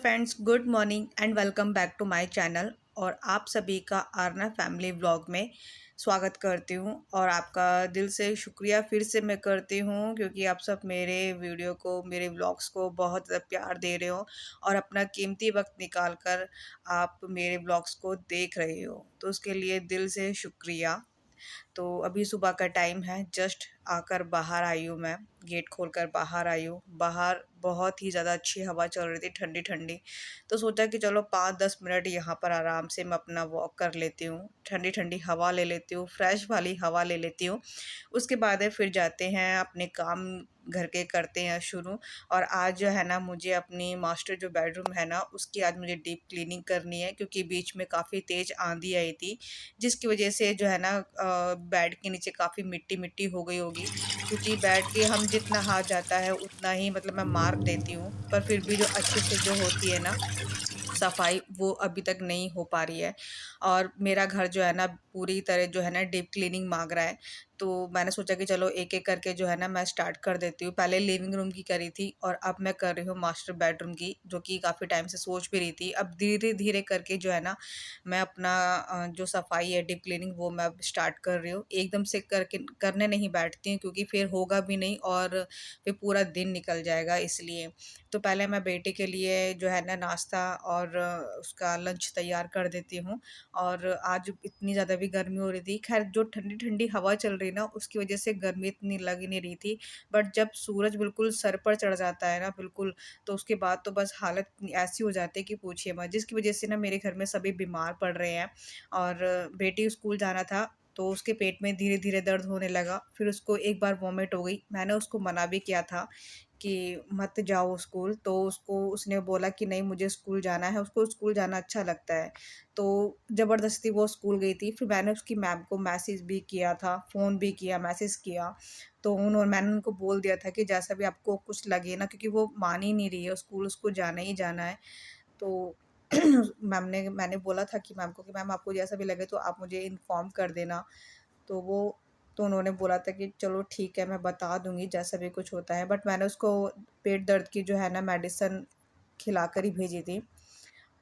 Friends, good morning and welcome back to my channel. और आप सभी का आरना फैमिली व्लॉग में स्वागत करती हूँ। और आपका दिल से शुक्रिया फिर से मैं करती हूँ, क्योंकि आप सब मेरे वीडियो को, मेरे व्लॉग्स को बहुत ज़्यादा प्यार दे रहे हो और अपना कीमती वक्त निकाल कर आप मेरे व्लॉग्स को देख रहे हो, तो उसके लिए दिल से शुक्रिया। तो अभी सुबह का टाइम है, जस्ट आकर बाहर आई हूँ, मैं गेट खोलकर बाहर आई हूँ। बाहर बहुत ही ज़्यादा अच्छी हवा चल रही थी, ठंडी ठंडी। तो सोचा कि चलो 5-10 मिनट यहाँ पर आराम से मैं अपना वॉक कर लेती हूँ, ठंडी ठंडी हवा ले लेती हूँ, फ्रेश वाली हवा ले लेती हूँ। उसके बाद है फिर जाते हैं अपने काम घर के करते हैं शुरू। और आज जो है ना, मुझे अपनी मास्टर जो बेडरूम है ना, उसकी आज मुझे डीप क्लीनिंग करनी है, क्योंकि बीच में काफ़ी तेज़ आंधी आई थी, जिसकी वजह से जो है ना बेड के नीचे काफ़ी मिट्टी मिट्टी हो गई होगी। क्योंकि बेड के हम जितना हाथ जाता है उतना ही मतलब मैं मार देती हूँ, पर फिर भी जो अच्छे से जो होती है ना सफाई, वो अभी तक नहीं हो पा रही है। और मेरा घर जो है ना पूरी तरह जो है ना डीप क्लीनिंग मांग रहा है। तो मैंने सोचा कि चलो एक एक करके जो है ना मैं स्टार्ट कर देती हूँ। पहले लिविंग रूम की करी थी और अब मैं कर रही हूँ मास्टर बेडरूम की, जो कि काफ़ी टाइम से सोच भी रही थी। अब धीरे धीरे करके जो है ना मैं अपना जो सफाई है, डीप क्लीनिंग, वो मैं अब स्टार्ट कर रही हूँ। एकदम से करके करने नहीं बैठती हूँ, क्योंकि फिर होगा भी नहीं और फिर पूरा दिन निकल जाएगा, इसलिए। तो पहले मैं बेटे के लिए जो है ना नाश्ता और उसका लंच तैयार कर देती हूँ। और आज इतनी ज़्यादा भी गर्मी हो रही थी, खैर जो ठंडी ठंडी हवा चल रही ना, उसकी वजह से गर्मी इतनी लग ही नहीं रही थी। बट जब सूरज बिल्कुल सर पर चढ़ जाता है ना, बिल्कुल, तो उसके बाद तो बस हालत इतनी ऐसी हो जाती है कि पूछिए मत, जिसकी वजह से ना मेरे घर में सभी बीमार पड़ रहे हैं। और बेटी स्कूल जाना था, तो उसके पेट में धीरे धीरे दर्द होने लगा, फिर उसको एक बार वॉमिट हो गई। मैंने उसको मना भी किया था कि मत जाओ स्कूल, तो उसने बोला कि नहीं, मुझे स्कूल जाना है, उसको स्कूल जाना अच्छा लगता है। तो ज़बरदस्ती वो स्कूल गई थी। फिर मैंने उसकी मैम को मैसेज भी किया था, फ़ोन भी किया, मैसेज किया। तो मैंने उनको बोल दिया था कि जैसा भी आपको कुछ लगे ना, क्योंकि वो मान ही नहीं रही है स्कूल, उसको जाना ही जाना है। तो मैंने बोला था कि मैम को कि मैम आपको जैसा भी लगे तो आप मुझे इन्फॉर्म कर देना। तो वो तो उन्होंने बोला था कि चलो ठीक है, मैं बता दूँगी जैसा भी कुछ होता है। बट मैंने उसको पेट दर्द की जो है ना मेडिसिन खिलाकर ही भेजी थी।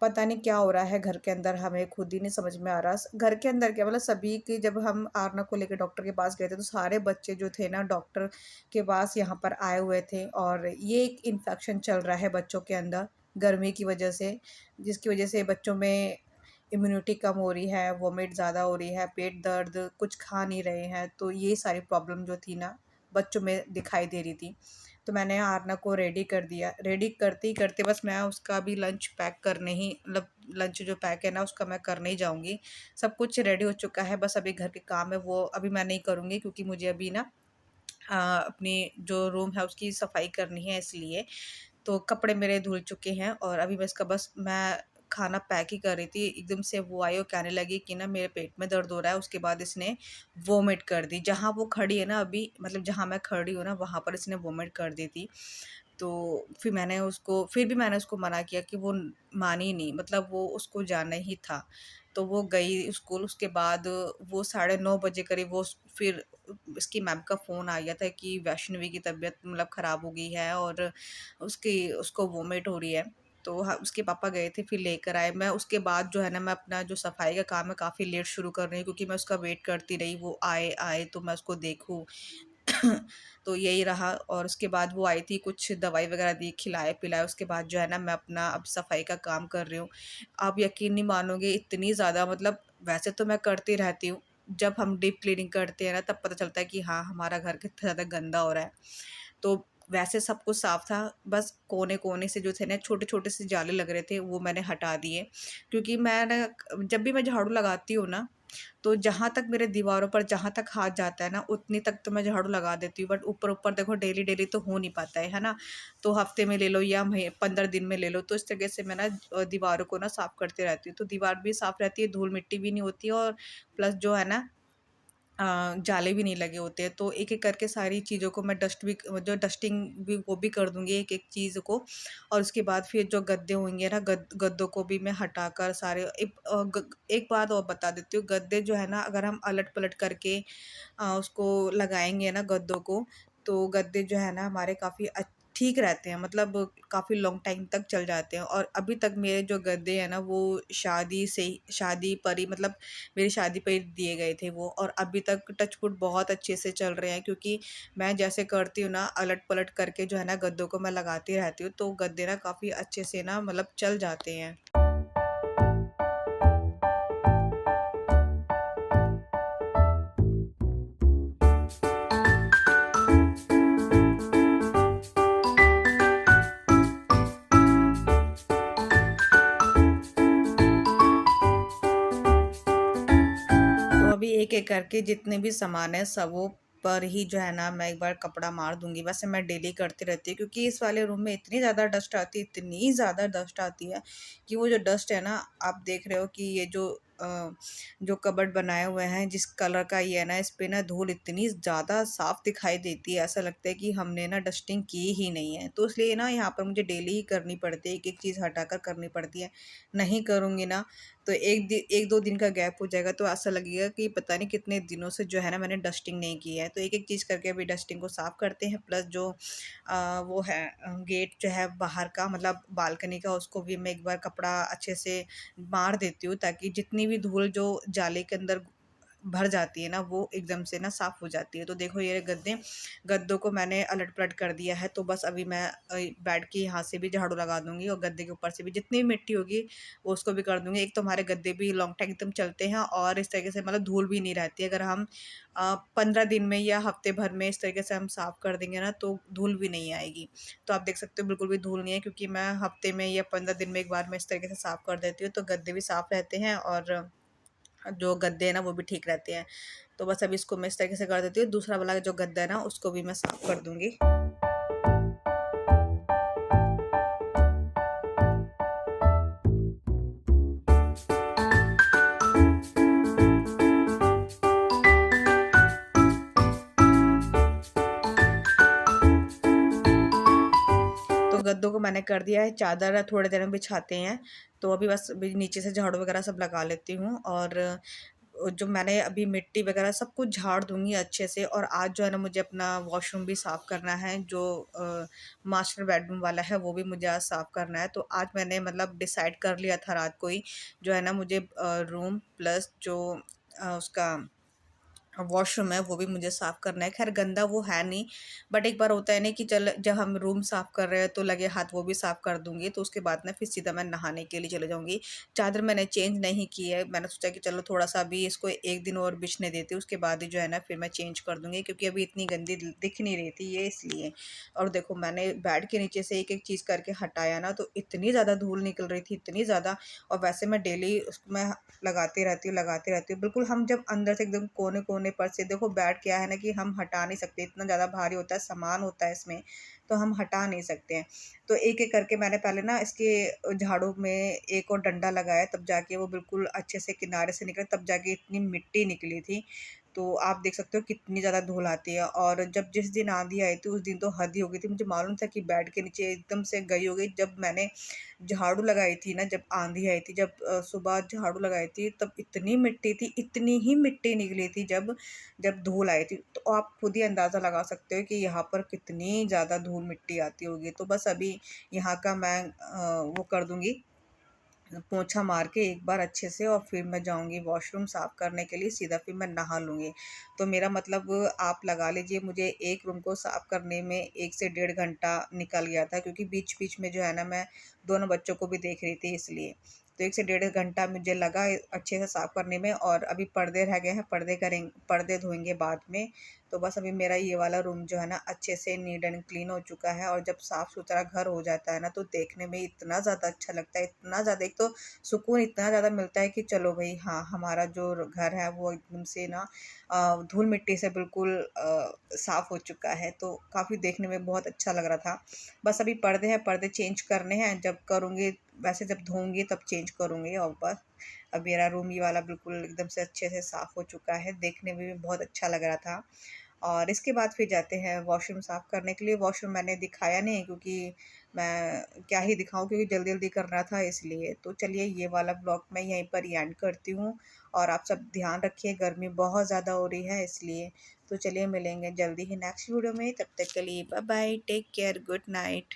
पता नहीं क्या हो रहा है घर के अंदर, हमें खुद ही नहीं समझ में आ रहा। घर के अंदर क्या, मतलब सभी की, जब हम आरना को लेकर डॉक्टर के पास गए थे, तो सारे बच्चे जो थे ना डॉक्टर के पास यहाँ पर आए हुए थे। और ये एक इन्फेक्शन चल रहा है बच्चों के अंदर गर्मी की वजह से, जिसकी वजह से बच्चों में इम्यूनिटी कम हो रही है, वॉमिट ज़्यादा हो रही है, पेट दर्द, कुछ खा नहीं रहे हैं। तो ये सारी प्रॉब्लम जो थी ना बच्चों में दिखाई दे रही थी। तो मैंने आरना को रेडी कर दिया। रेडी करते ही करते बस मैं उसका भी लंच पैक करने ही, मतलब लंच जो पैक है ना उसका मैं करने ही जाऊँगी। सब कुछ रेडी हो चुका है, बस अभी घर के काम है वो अभी मैं नहीं करूँगी, क्योंकि मुझे अभी ना अपनी जो रूम है उसकी सफाई करनी है, इसलिए। तो कपड़े मेरे धुल चुके हैं और अभी मैं खाना पैक ही कर रही थी। एकदम से वो आई और कहने लगी कि ना मेरे पेट में दर्द हो रहा है। उसके बाद इसने वॉमिट कर दी। जहाँ वो खड़ी है ना अभी, मतलब जहाँ मैं खड़ी हूँ ना, वहाँ पर इसने वॉमिट कर दी थी। तो फिर भी मैंने उसको मना किया कि वो मानी नहीं, मतलब वो उसको जाना ही था। तो वो गई स्कूल। उसके बाद वो 9:30 बजे करीब फिर इसकी मैम का फ़ोन आ गया था कि वैष्णवी की तबीयत मतलब ख़राब हो गई है और उसको वॉमिट हो रही है। तो उसके पापा गए थे, फिर लेकर आए। मैं उसके बाद जो है ना मैं अपना जो सफाई का काम है काफ़ी लेट शुरू कर रही हूँ, क्योंकि मैं उसका वेट करती रही, वो आए तो मैं उसको देखूँ। तो यही रहा। और उसके बाद वो आई थी, कुछ दवाई वगैरह दी, खिलाए-पिलाए। उसके बाद जो है ना मैं अपना अब सफाई का काम कर रही हूँ। आप यकीन नहीं मानोगे, इतनी ज़्यादा, मतलब वैसे तो मैं करती रहती हूँ, जब हम डीप क्लीनिंग करते हैं ना तब पता चलता है कि हाँ, हमारा घर कितना ज़्यादा गंदा हो रहा है। तो वैसे सब कुछ साफ था, बस कोने-कोने से जो थे ना छोटे-छोटे से जाले लग रहे थे, वो मैंने हटा दिए। क्योंकि मैं ना जब भी मैं झाड़ू लगाती हूँ ना, तो जहाँ तक मेरे दीवारों पर जहाँ तक हाथ जाता है ना, उतनी तक तो मैं झाड़ू लगा देती हूँ। बट ऊपर-ऊपर देखो डेली-डेली तो हो नहीं पाता है ना? तो हफ्ते में ले लो या 15 दिन में ले लो, तो इस तरीके से मैं ना दीवारों को ना साफ करती रहती हूँ। तो दीवार भी साफ रहती है, धूल-मिट्टी भी नहीं होती है और प्लस जो है ना जाले भी नहीं लगे होते हैं। तो एक-एक करके सारी चीज़ों को मैं जो डस्टिंग भी वो भी कर दूँगी एक-एक चीज़ को। और उसके बाद फिर जो गद्दे होंगे ना, गद्दों को भी मैं हटाकर सारे एक बात और बता देती हूँ, गद्दे जो है ना अगर हम अलट-पलट करके उसको लगाएँगे ना गद्दों को, तो गद्दे जो है ना हमारे काफ़ी ठीक रहते हैं, मतलब काफ़ी लॉन्ग टाइम तक चल जाते हैं। और अभी तक मेरे जो गद्दे हैं ना वो शादी पर ही, मतलब मेरी शादी पे ही दिए गए थे वो, और अभी तक टच वुड बहुत अच्छे से चल रहे हैं, क्योंकि मैं जैसे करती हूँ ना, अलट पलट करके जो है ना गद्दों को मैं लगाती रहती हूँ, तो गद्दे ना काफ़ी अच्छे से ना मतलब चल जाते हैं। तो अभी एक-एक करके जितने भी सामान है सबों पर ही जो है ना मैं एक बार कपड़ा मार दूँगी। वैसे मैं डेली करती रहती हूँ, क्योंकि इस वाले रूम में इतनी ज़्यादा डस्ट आती है, इतनी ज़्यादा डस्ट आती है कि वो जो डस्ट है ना, आप देख रहे हो कि ये जो कबर्ड बनाए हुए हैं, जिस कलर का ये है ना, इस पे ना धूल इतनी ज़्यादा साफ़ दिखाई देती है, ऐसा लगता है कि हमने ना डस्टिंग की ही नहीं है। तो इसलिए ना यहाँ पर मुझे डेली ही करनी पड़ती है, एक-एक चीज़ हटाकर करनी पड़ती है। नहीं करूँगी ना तो 1-2 दिन का गैप हो जाएगा, तो ऐसा लगेगा कि पता नहीं कितने दिनों से जो है ना मैंने डस्टिंग नहीं की है। तो एक-एक चीज़ करके अभी डस्टिंग को साफ़ करते हैं, प्लस जो वो है गेट जो है बाहर का, मतलब बालकनी का, उसको भी मैं एक बार कपड़ा अच्छे से मार देती हूँ, ताकि जितनी भी धूल जो जाली के अंदर भर जाती है ना, वो एकदम से ना साफ़ हो जाती है। तो देखो ये गद्दों को मैंने अलट-पलट कर दिया है, तो बस अभी मैं बेड के यहाँ से भी झाड़ू लगा दूँगी, और गद्दे के ऊपर से भी जितनी भी मिट्टी होगी वो उसको भी कर दूँगी। एक तो हमारे गद्दे भी लॉन्ग टाइम एकदम चलते हैं, और इस तरीके से मतलब धूल भी नहीं रहती है। अगर हम 15 दिन में या हफ्ते भर में इस तरीके से हम साफ़ कर देंगे ना, तो धूल भी नहीं आएगी। तो आप देख सकते हो बिल्कुल भी धूल नहीं है, क्योंकि मैं हफ्ते में या 15 दिन में एक बार मैं इस तरीके से साफ़ कर देती हूँ, तो गद्दे भी साफ़ रहते हैं, और जो गद्दे हैं ना वो भी ठीक रहते हैं। तो बस अभी इसको मैं इस तरीके से कर देती हूँ, दूसरा वाला जो गद्दा है ना उसको भी मैं साफ़ कर दूँगी। तो गद्दों को मैंने कर दिया है, चादर थोड़ी देर में बिछाते हैं। तो अभी बस अभी नीचे से झाड़ू वगैरह सब लगा लेती हूँ, और जो मैंने अभी मिट्टी वगैरह सब कुछ झाड़ दूँगी अच्छे से। और आज जो है ना मुझे अपना वॉशरूम भी साफ़ करना है, जो मास्टर बेडरूम वाला है वो भी मुझे आज साफ़ करना है। तो आज मैंने मतलब डिसाइड कर लिया था रात को ही, जो है ना मुझे रूम प्लस जो उसका वॉशरूम है वो भी मुझे साफ़ करना है। ख़ैर गंदा वो है नहीं, बट एक बार होता है ना कि चल जब हम रूम साफ़ कर रहे हैं तो लगे हाथ वो भी साफ़ कर दूँगी, तो उसके बाद ना फिर सीधा मैं नहाने के लिए चले जाऊँगी। चादर मैंने चेंज नहीं की है, मैंने सोचा कि चलो थोड़ा-सा अभी इसको 1 दिन और बिछने देती हूँ, उसके बाद ही जो है ना फिर मैं चेंज कर दूँगी, क्योंकि अभी इतनी गंदी दिख नहीं रही थी ये इसलिए। और देखो मैंने बेड के नीचे से एक-एक चीज़ करके हटाया ना, तो इतनी ज़्यादा धूल निकल रही थी, इतनी ज़्यादा। और वैसे मैं डेली उसको मैं लगाती रहती हूँ। बिल्कुल हम जब अंदर से एकदम कोने-कोने पर से देखो, बेड क्या है ना कि हम हटा नहीं सकते, इतना ज़्यादा भारी होता है, सामान होता है इसमें, तो हम हटा नहीं सकते हैं। तो एक-एक करके मैंने पहले ना इसके झाड़ू में एक और डंडा लगाया, तब जाके वो बिल्कुल अच्छे से किनारे से निकला, तब जाके इतनी मिट्टी निकली थी। तो आप देख सकते हो कितनी ज़्यादा धूल आती है। और जब जिस दिन आँधी आई थी उस दिन तो हद ही हो गई थी। मुझे मालूम था कि बेड के नीचे एकदम से गई होगी। जब मैंने झाड़ू लगाई थी ना, जब आँधी आई थी, जब सुबह झाड़ू लगाई थी, तब इतनी मिट्टी थी, इतनी ही मिट्टी निकली थी जब जब धूल आई थी। तो आप खुद ही अंदाज़ा लगा सकते हो कि यहाँ पर कितनी ज़्यादा धूल मिट्टी आती होगी। तो बस अभी यहाँ का मैं वो कर दूँगी, पोंछा मार के एक बार अच्छे से, और फिर मैं जाऊँगी वॉशरूम साफ़ करने के लिए, सीधा फिर मैं नहा लूँगी। तो मेरा मतलब आप लगा लीजिए, मुझे एक रूम को साफ़ करने में 1 से डेढ़ घंटा निकल गया था, क्योंकि बीच-बीच में जो है ना मैं दोनों बच्चों को भी देख रही थी इसलिए। तो 1 से डेढ़ घंटा मुझे लगा अच्छे से साफ़ करने में। और अभी पर्दे रह गए हैं, पर्दे धोएँगे बाद में। तो बस अभी मेरा ये वाला रूम जो है ना अच्छे से नीट एंड क्लीन हो चुका है। और जब साफ़-सुथरा घर हो जाता है ना, तो देखने में इतना ज़्यादा अच्छा लगता है, इतना ज़्यादा, एक तो सुकून इतना ज़्यादा मिलता है कि चलो भई हाँ, हमारा जो घर है वो एकदम से ना धूल-मिट्टी से बिल्कुल साफ़ हो चुका है। तो काफ़ी देखने में बहुत अच्छा लग रहा था। बस अभी पर्दे हैं, पर्दे चेंज करने हैं, जब करूँगी, वैसे जब धोऊँगी तब चेंज करूँगी। और बस अब मेरा रूम ये वाला बिल्कुल एकदम से अच्छे से साफ़ हो चुका है, देखने में भी बहुत अच्छा लग रहा था। और इसके बाद फिर जाते हैं वॉशरूम साफ़ करने के लिए। वॉशरूम मैंने दिखाया नहीं क्योंकि मैं क्या ही दिखाऊँ, क्योंकि जल्दी जल्दी करना था इसलिए। तो चलिए ये वाला ब्लॉग मैं यहीं पर ही एंड करती हूँ। और आप सब ध्यान रखिए, गर्मी बहुत ज़्यादा हो रही है इसलिए। तो चलिए मिलेंगे जल्दी ही नेक्स्ट वीडियो में, तब तक के लिए bye bye, take care, good night.